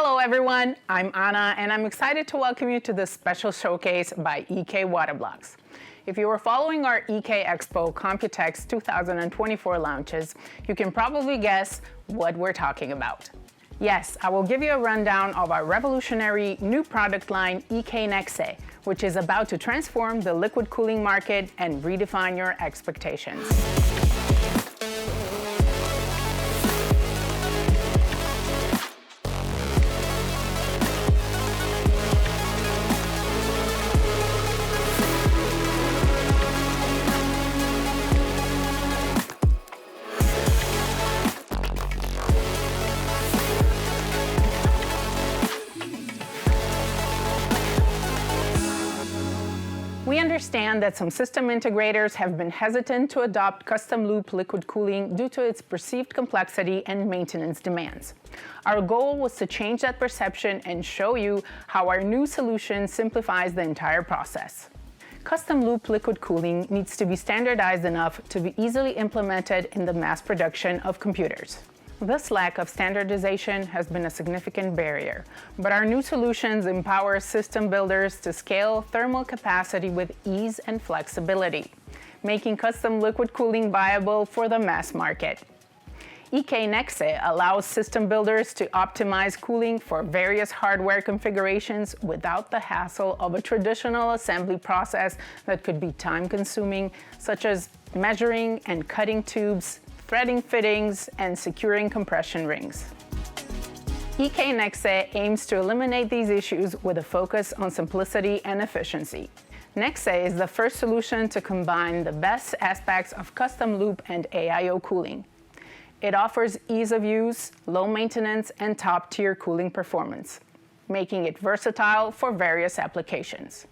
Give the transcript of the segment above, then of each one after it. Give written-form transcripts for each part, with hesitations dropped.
Hello everyone, I'm Anna and I'm excited to welcome you to this special showcase by EK Water Blocks. If you were following our EK Expo COMPUTEX 2024 launches, you can probably guess what we're talking about. Yes, I will give you a rundown of our revolutionary new product line EK Nexe, which is about to transform the liquid cooling market and redefine your expectations. We understand that some system integrators have been hesitant to adopt custom loop liquid cooling due to its perceived complexity and maintenance demands. Our goal was to change that perception and show you how our new solution simplifies the entire process. Custom loop liquid cooling needs to be standardized enough to be easily implemented in the mass production of computers. This lack of standardization has been a significant barrier, but our new solutions empower system builders to scale thermal capacity with ease and flexibility, making custom liquid cooling viable for the mass market. EK Nexe allows system builders to optimize cooling for various hardware configurations without the hassle of a traditional assembly process that could be time-consuming, such as measuring and cutting tubes, threading fittings, and securing compression rings. EK Nexe aims to eliminate these issues with a focus on simplicity and efficiency. Nexe is the first solution to combine the best aspects of custom loop and AIO cooling. It offers ease of use, low maintenance, and top-tier cooling performance, making it versatile for various applications.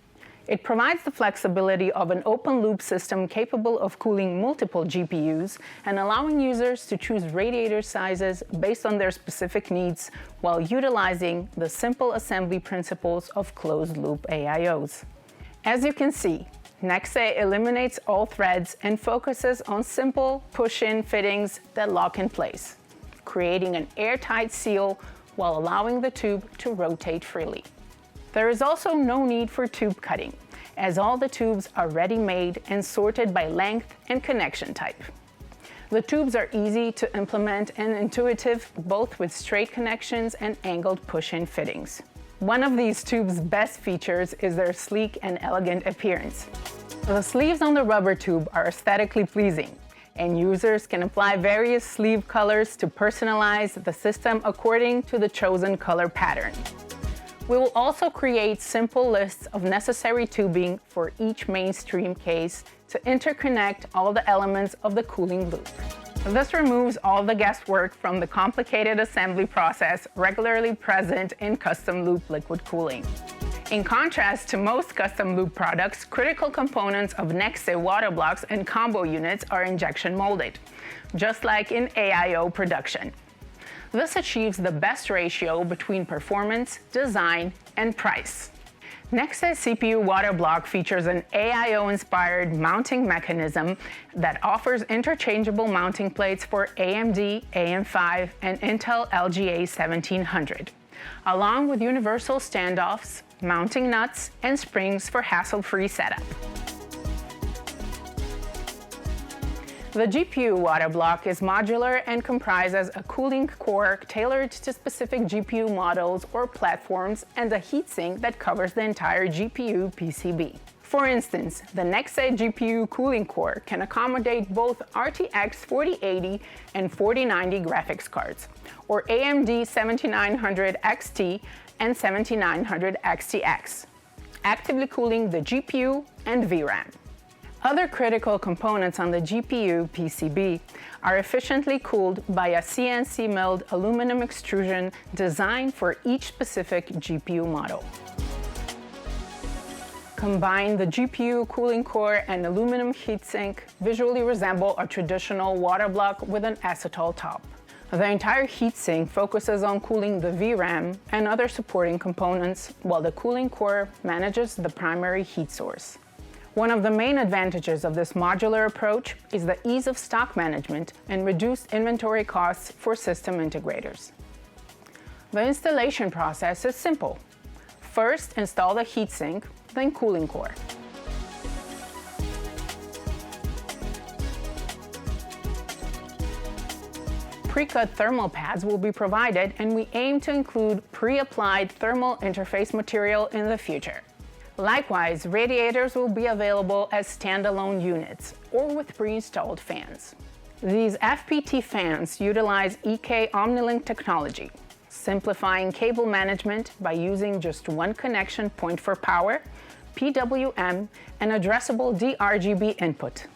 It provides the flexibility of an open-loop system capable of cooling multiple GPUs and allowing users to choose radiator sizes based on their specific needs while utilizing the simple assembly principles of closed-loop AIOs. As you can see, Nexe eliminates all threads and focuses on simple push-in fittings that lock in place, creating an airtight seal while allowing the tube to rotate freely. There is also no need for tube cutting, as all the tubes are ready-made and sorted by length and connection type. The tubes are easy to implement and intuitive, both with straight connections and angled push-in fittings. One of these tubes' best features is their sleek and elegant appearance. The sleeves on the rubber tube are aesthetically pleasing, and users can apply various sleeve colors to personalize the system according to the chosen color pattern. We will also create simple lists of necessary tubing for each mainstream case to interconnect all the elements of the cooling loop. This removes all the guesswork from the complicated assembly process regularly present in custom loop liquid cooling. In contrast to most custom loop products, critical components of Nexe water blocks and combo units are injection molded, just like in AIO production. This achieves the best ratio between performance, design, and price. Nexe's CPU water block features an AIO-inspired mounting mechanism that offers interchangeable mounting plates for AMD AM5 and Intel LGA 1700, along with universal standoffs, mounting nuts, and springs for hassle-free setup. The GPU water block is modular and comprises a cooling core tailored to specific GPU models or platforms and a heatsink that covers the entire GPU PCB. For instance, the Nexe GPU cooling core can accommodate both RTX 4080 and 4090 graphics cards, or AMD 7900 XT and 7900 XTX, actively cooling the GPU and VRAM. Other critical components on the GPU PCB are efficiently cooled by a CNC milled aluminum extrusion designed for each specific GPU model. Combined, the GPU cooling core and aluminum heatsink visually resemble a traditional water block with an acetal top. The entire heatsink focuses on cooling the VRAM and other supporting components, while the cooling core manages the primary heat source. One of the main advantages of this modular approach is the ease of stock management and reduced inventory costs for system integrators. The installation process is simple. First, install the heatsink, then cooling core. Pre-cut thermal pads will be provided, and we aim to include pre-applied thermal interface material in the future. Likewise, radiators will be available as standalone units or with pre-installed fans. These FPT fans utilize EK OmniLink technology, simplifying cable management by using just one connection point for power, PWM, and addressable DRGB input.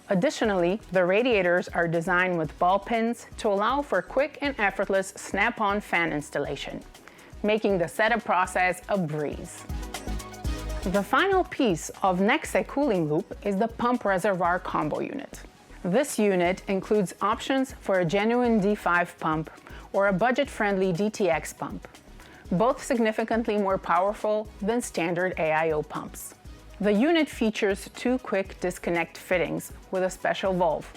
Additionally, the radiators are designed with ball pins to allow for quick and effortless snap-on fan installation, making the setup process a breeze. The final piece of Nexe cooling loop is the pump-reservoir combo unit. This unit includes options for a genuine D5 pump or a budget-friendly DTX pump, both significantly more powerful than standard AIO pumps. The unit features two quick disconnect fittings with a special valve,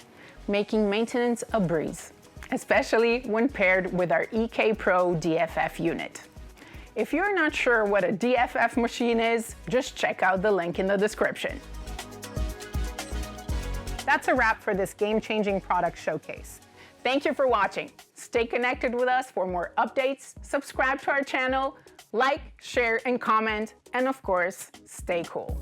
making maintenance a breeze, especially when paired with our EK-Pro DFF unit. If you're not sure what a DFF machine is, just check out the link in the description. That's a wrap for this game-changing product showcase. Thank you for watching. Stay connected with us for more updates, subscribe to our channel, like, share, and comment, and of course, stay cool.